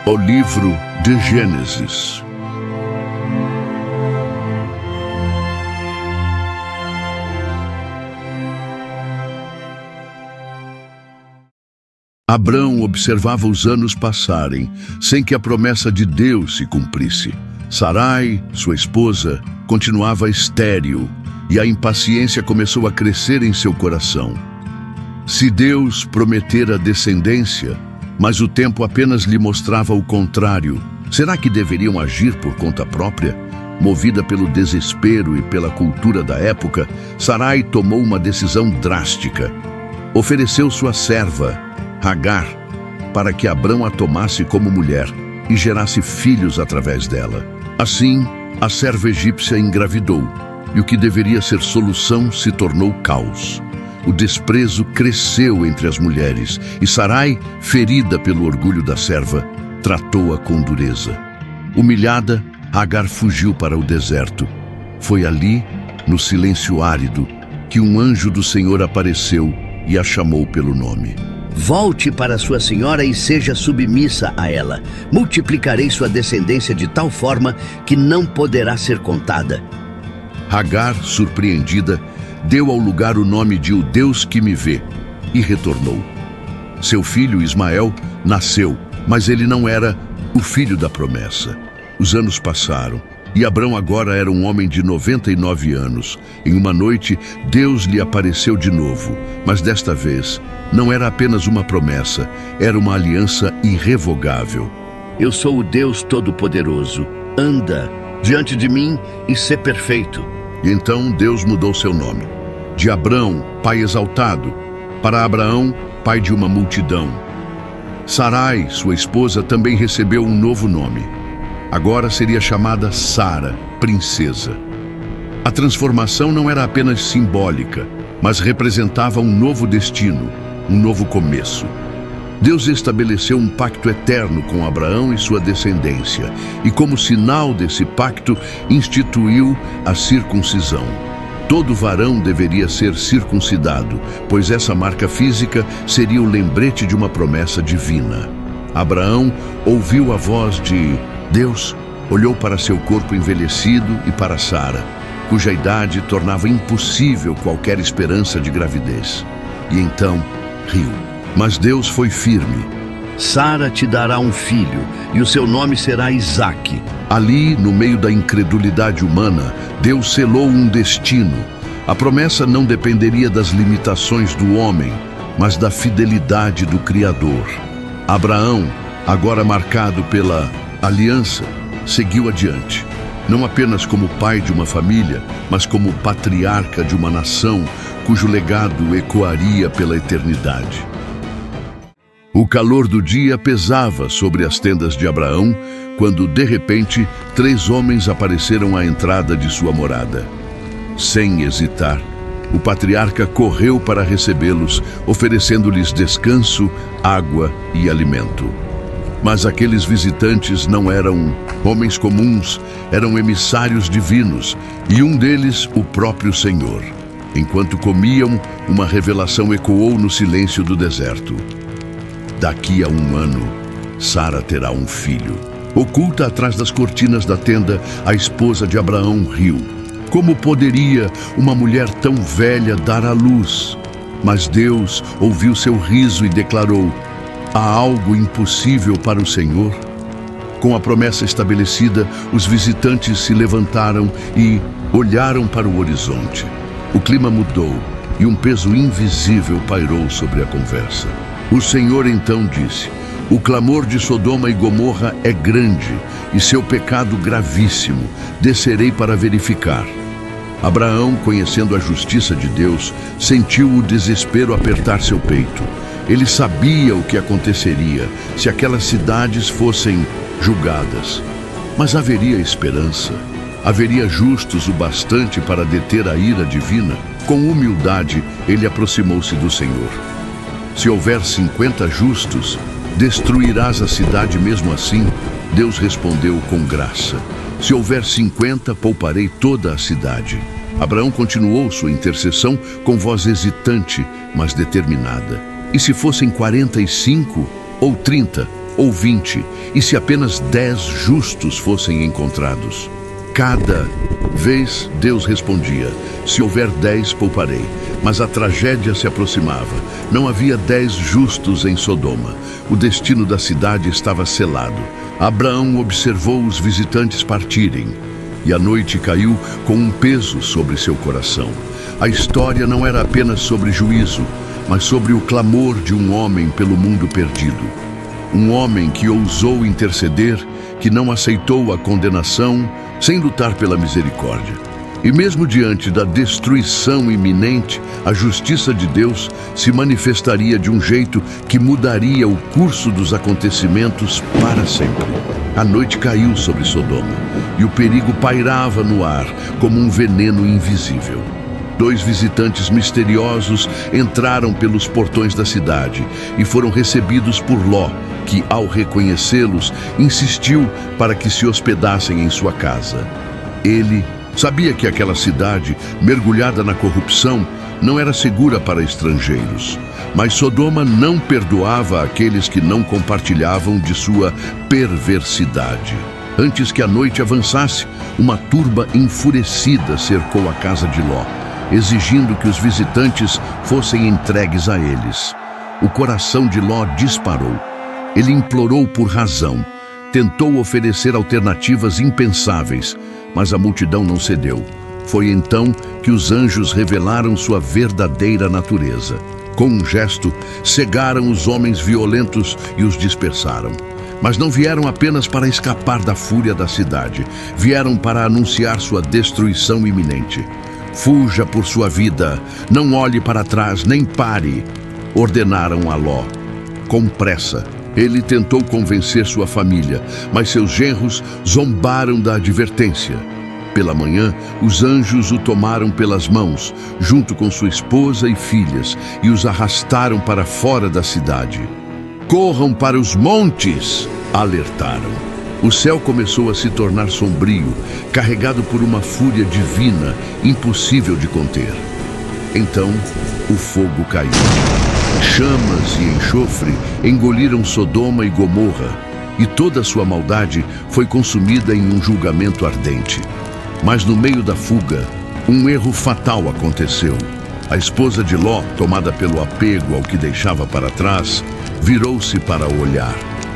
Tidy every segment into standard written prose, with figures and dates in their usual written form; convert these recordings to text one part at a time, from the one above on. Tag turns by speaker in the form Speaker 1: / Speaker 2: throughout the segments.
Speaker 1: O livro de Gênesis. Abrão observava os anos passarem, sem que a promessa de Deus se cumprisse. Sarai, sua esposa, continuava estéril, e a impaciência começou a crescer em seu coração. Se Deus prometera descendência, mas o tempo apenas lhe mostrava o contrário, será que deveriam agir por conta própria? Movida pelo desespero e pela cultura da época, Sarai tomou uma decisão drástica. Ofereceu sua serva, Agar, para que Abrão a tomasse como mulher e gerasse filhos através dela. Assim, a serva egípcia engravidou, e o que deveria ser solução se tornou caos. O desprezo cresceu entre as mulheres, e Sarai, ferida pelo orgulho da serva, tratou-a com dureza. Humilhada, Agar fugiu para o deserto. Foi ali, no silêncio árido, que um anjo do Senhor apareceu e a chamou pelo nome.
Speaker 2: Volte para sua senhora e seja submissa a ela. Multiplicarei sua descendência de tal forma que não poderá ser contada.
Speaker 1: Agar, surpreendida, deu ao lugar o nome de O Deus que me vê, e retornou. Seu filho Ismael nasceu, mas ele não era o filho da promessa. Os anos passaram, e Abrão agora era um homem de 99 anos. Em uma noite, Deus lhe apareceu de novo, mas desta vez não era apenas uma promessa, era uma aliança irrevogável.
Speaker 2: Eu sou o Deus Todo-Poderoso. Anda diante de mim e sê perfeito.
Speaker 1: E então Deus mudou seu nome, de Abrão, pai exaltado, para Abraão, pai de uma multidão. Sarai, sua esposa, também recebeu um novo nome. Agora seria chamada Sara, princesa. A transformação não era apenas simbólica, mas representava um novo destino, um novo começo. Deus estabeleceu um pacto eterno com Abraão e sua descendência, e como sinal desse pacto, instituiu a circuncisão. Todo varão deveria ser circuncidado, pois essa marca física seria o lembrete de uma promessa divina. Abraão ouviu a voz de Deus, olhou para seu corpo envelhecido e para Sara, cuja idade tornava impossível qualquer esperança de gravidez. E então riu. Mas Deus foi firme.
Speaker 2: Sara te dará um filho, e o seu nome será Isaque.
Speaker 1: Ali, no meio da incredulidade humana, Deus selou um destino. A promessa não dependeria das limitações do homem, mas da fidelidade do Criador. Abraão, agora marcado pela aliança, seguiu adiante. Não apenas como pai de uma família, mas como patriarca de uma nação, cujo legado ecoaria pela eternidade. O calor do dia pesava sobre as tendas de Abraão, quando, de repente, 3 homens apareceram à entrada de sua morada. Sem hesitar, o patriarca correu para recebê-los, oferecendo-lhes descanso, água e alimento. Mas aqueles visitantes não eram homens comuns, eram emissários divinos, e um deles, o próprio Senhor. Enquanto comiam, uma revelação ecoou no silêncio do deserto. Daqui a 1 ano, Sara terá um filho. Oculta atrás das cortinas da tenda, a esposa de Abraão riu. Como poderia uma mulher tão velha dar à luz? Mas Deus ouviu seu riso e declarou: há algo impossível para o Senhor? Com a promessa estabelecida, os visitantes se levantaram e olharam para o horizonte. O clima mudou e um peso invisível pairou sobre a conversa. O Senhor então disse: o clamor de Sodoma e Gomorra é grande e seu pecado gravíssimo. Descerei para verificar. Abraão, conhecendo a justiça de Deus, sentiu o desespero apertar seu peito. Ele sabia o que aconteceria se aquelas cidades fossem julgadas. Mas haveria esperança. Haveria justos o bastante para deter a ira divina. Com humildade, ele aproximou-se do Senhor. Se houver 50 justos, destruirás a cidade mesmo assim? Deus respondeu com graça: se houver 50, pouparei toda a cidade. Abraão continuou sua intercessão com voz hesitante, mas determinada. E se fossem 45, ou 30, ou 20, e se apenas 10 justos fossem encontrados? Cada vez Deus respondia: se houver 10, pouparei. Mas a tragédia se aproximava. Não havia 10 justos em Sodoma. O destino da cidade estava selado. Abraão observou os visitantes partirem, e a noite caiu com um peso sobre seu coração. A história não era apenas sobre juízo, mas sobre o clamor de um homem pelo mundo perdido. Um homem que ousou interceder, que não aceitou a condenação, sem lutar pela misericórdia. E mesmo diante da destruição iminente, a justiça de Deus se manifestaria de um jeito que mudaria o curso dos acontecimentos para sempre. A noite caiu sobre Sodoma, e o perigo pairava no ar como um veneno invisível. 2 visitantes misteriosos entraram pelos portões da cidade e foram recebidos por Ló, que, ao reconhecê-los, insistiu para que se hospedassem em sua casa. Ele sabia que aquela cidade, mergulhada na corrupção, não era segura para estrangeiros. Mas Sodoma não perdoava aqueles que não compartilhavam de sua perversidade. Antes que a noite avançasse, uma turba enfurecida cercou a casa de Ló, exigindo que os visitantes fossem entregues a eles. O coração de Ló disparou. Ele implorou por razão, tentou oferecer alternativas impensáveis, mas a multidão não cedeu. Foi então que os anjos revelaram sua verdadeira natureza. Com um gesto, cegaram os homens violentos e os dispersaram. Mas não vieram apenas para escapar da fúria da cidade, vieram para anunciar sua destruição iminente. Fuja por sua vida, não olhe para trás, nem pare, ordenaram a Ló. Com pressa, ele tentou convencer sua família, mas seus genros zombaram da advertência. Pela manhã, os anjos o tomaram pelas mãos, junto com sua esposa e filhas, e os arrastaram para fora da cidade. Corram para os montes, alertaram. O céu começou a se tornar sombrio, carregado por uma fúria divina, impossível de conter. Então, o fogo caiu. Chamas e enxofre engoliram Sodoma e Gomorra, e toda a sua maldade foi consumida em um julgamento ardente. Mas no meio da fuga, um erro fatal aconteceu. A esposa de Ló, tomada pelo apego ao que deixava para trás, virou-se para olhar.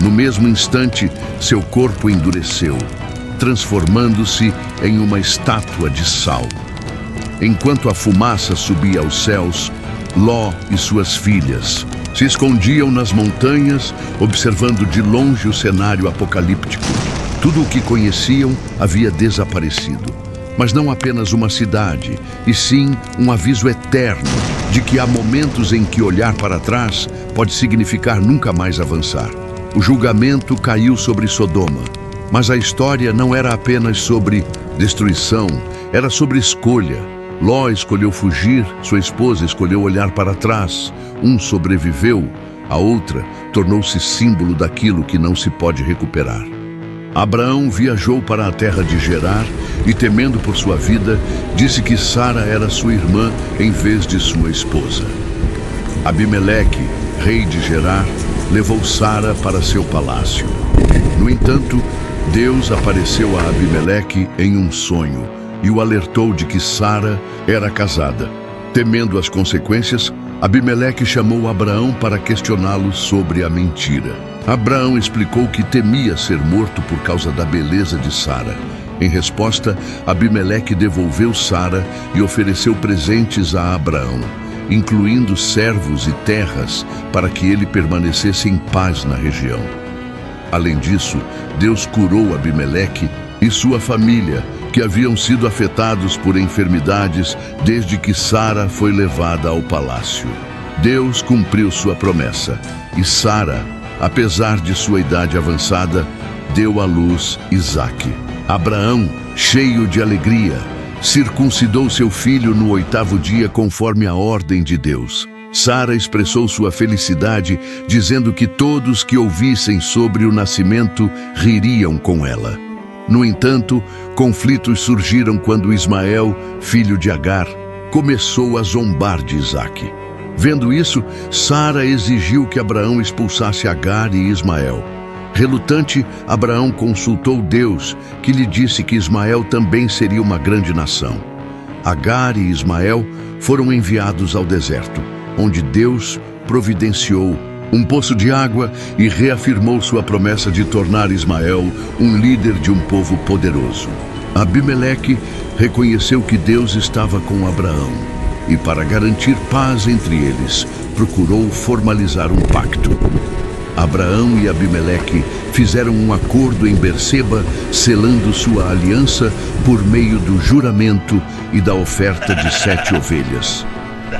Speaker 1: No mesmo instante, seu corpo endureceu, transformando-se em uma estátua de sal. Enquanto a fumaça subia aos céus, Ló e suas filhas se escondiam nas montanhas, observando de longe o cenário apocalíptico. Tudo o que conheciam havia desaparecido. Mas não apenas uma cidade, e sim um aviso eterno de que há momentos em que olhar para trás pode significar nunca mais avançar. O julgamento caiu sobre Sodoma, mas a história não era apenas sobre destruição, era sobre escolha. Ló escolheu fugir, sua esposa escolheu olhar para trás. Um sobreviveu, a outra tornou-se símbolo daquilo que não se pode recuperar. Abraão viajou para a terra de Gerar e, temendo por sua vida, disse que Sara era sua irmã em vez de sua esposa. Abimeleque, rei de Gerar, levou Sara para seu palácio. No entanto, Deus apareceu a Abimeleque em um sonho e o alertou de que Sara era casada. Temendo as consequências, Abimeleque chamou Abraão para questioná-lo sobre a mentira. Abraão explicou que temia ser morto por causa da beleza de Sara. Em resposta, Abimeleque devolveu Sara e ofereceu presentes a Abraão, incluindo servos e terras, para que ele permanecesse em paz na região. Além disso, Deus curou Abimeleque e sua família, que haviam sido afetados por enfermidades desde que Sara foi levada ao palácio. Deus cumpriu sua promessa, e Sara, apesar de sua idade avançada, deu à luz Isaque. Abraão, cheio de alegria, circuncidou seu filho no 8º dia conforme a ordem de Deus. Sara expressou sua felicidade, dizendo que todos que ouvissem sobre o nascimento ririam com ela. No entanto, conflitos surgiram quando Ismael, filho de Agar, começou a zombar de Isaque. Vendo isso, Sara exigiu que Abraão expulsasse Agar e Ismael. Relutante, Abraão consultou Deus, que lhe disse que Ismael também seria uma grande nação. Agar e Ismael foram enviados ao deserto, onde Deus providenciou um poço de água e reafirmou sua promessa de tornar Ismael um líder de um povo poderoso. Abimeleque reconheceu que Deus estava com Abraão e, para garantir paz entre eles, procurou formalizar um pacto. Abraão e Abimeleque fizeram um acordo em Berseba, selando sua aliança por meio do juramento e da oferta de 7 ovelhas.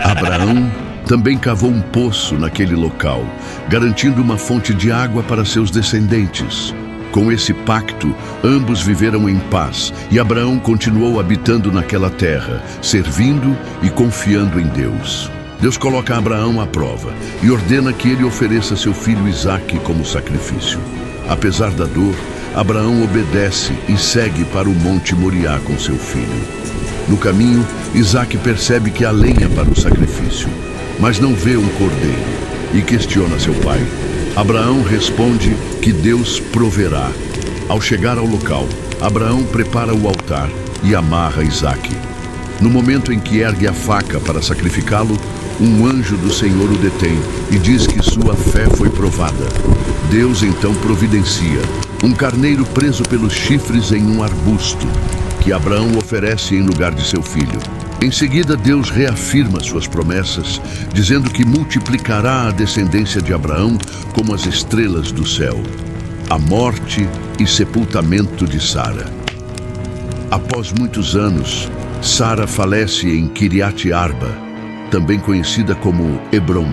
Speaker 1: Abraão também cavou um poço naquele local, garantindo uma fonte de água para seus descendentes. Com esse pacto, ambos viveram em paz e Abraão continuou habitando naquela terra, servindo e confiando em Deus. Deus coloca Abraão à prova e ordena que ele ofereça seu filho Isaque como sacrifício. Apesar da dor, Abraão obedece e segue para o Monte Moriá com seu filho. No caminho, Isaque percebe que há lenha para o sacrifício, mas não vê um cordeiro e questiona seu pai. Abraão responde que Deus proverá. Ao chegar ao local, Abraão prepara o altar e amarra Isaque. No momento em que ergue a faca para sacrificá-lo, um anjo do Senhor o detém e diz que sua fé foi provada. Deus então providencia um carneiro preso pelos chifres em um arbusto, que Abraão oferece em lugar de seu filho. Em seguida, Deus reafirma suas promessas, dizendo que multiplicará a descendência de Abraão como as estrelas do céu. A morte e sepultamento de Sara. Após muitos anos, Sara falece em Kiriat Arba, também conhecida como Hebrom,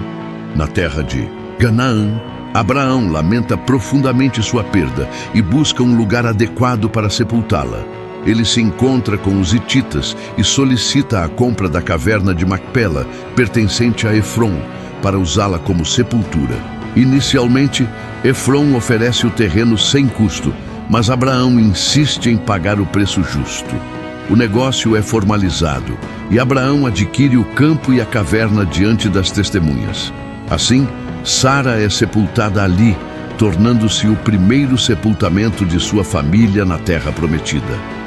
Speaker 1: na terra de Canaã. Abraão lamenta profundamente sua perda e busca um lugar adequado para sepultá-la. Ele se encontra com os hititas e solicita a compra da caverna de Macpela, pertencente a Efron, para usá-la como sepultura. Inicialmente, Efron oferece o terreno sem custo, mas Abraão insiste em pagar o preço justo. O negócio é formalizado e Abraão adquire o campo e a caverna diante das testemunhas. Assim, Sara é sepultada ali, tornando-se o primeiro sepultamento de sua família na terra prometida.